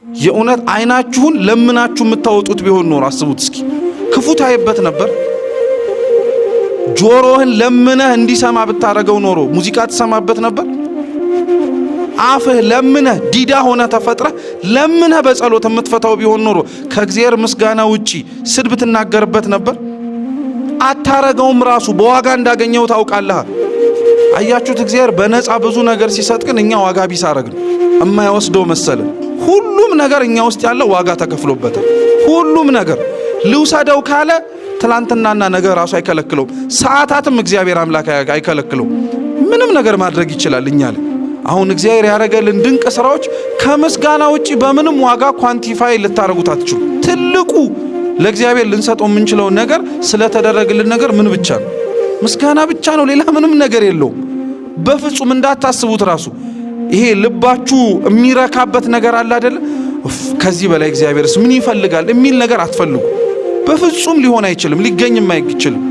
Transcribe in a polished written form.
የእውነት አይናችሁን ለምናችሁ የምታወጡት ቢሆን ኖር አስቡት እስኪ ክፉ ታይበት ነበር። ጆሮህን ለምነህ እንዲሰማ ብታረገው ኖሮ ሙዚቃ ትሰማበት ነበር። አፍህ ለምነህ ዲዳ ሆነ ተፈጥረህ ለምነህ በጸሎት የምትፈታው ቢሆን ኖሮ ከእግዚአብሔር ምስጋና ውጪ ስድብ ትናገርበት ነበር። አታረገውም። ራሱ በዋጋ እንዳገኘው ታውቃለህ። አያችሁት? እግዚአብሔር በነፃ ብዙ ነገር ሲሰጥ ግን እኛ ዋጋ ቢስ አረግን የማይወስደው መሰለን። ሁሉም ነገር እኛ ውስጥ ያለው ዋጋ ተከፍሎበታል። ሁሉም ነገር ልውሰደው ካለ ትላንትናና ነገር ራሱ አይከለክለው። ሰዓታትም እግዚአብሔር አምላክ አይከለክለው። ምንም ነገር ማድረግ ይችላል እኛ ላይ። አሁን እግዚአብሔር ያረገልን ድንቅ ስራዎች ከምስጋና ውጪ በምንም ዋጋ ኳንቲፋይ ልታረጉት አትችሉ። ትልቁ ለእግዚአብሔር ልንሰጠው የምንችለው ነገር ስለተደረገልን ነገር ምን ብቻ ነው? ምስጋና ብቻ ነው። ሌላ ምንም ነገር የለውም። በፍጹም እንዳታስቡት። ራሱ ይሄ ልባችሁ የሚረካበት ነገር አለ አይደል? ከዚህ በላይ እግዚአብሔርስ ምን ይፈልጋል የሚል ነገር አትፈልጉ። በፍጹም ሊሆን አይችልም፣ ሊገኝም አይችልም።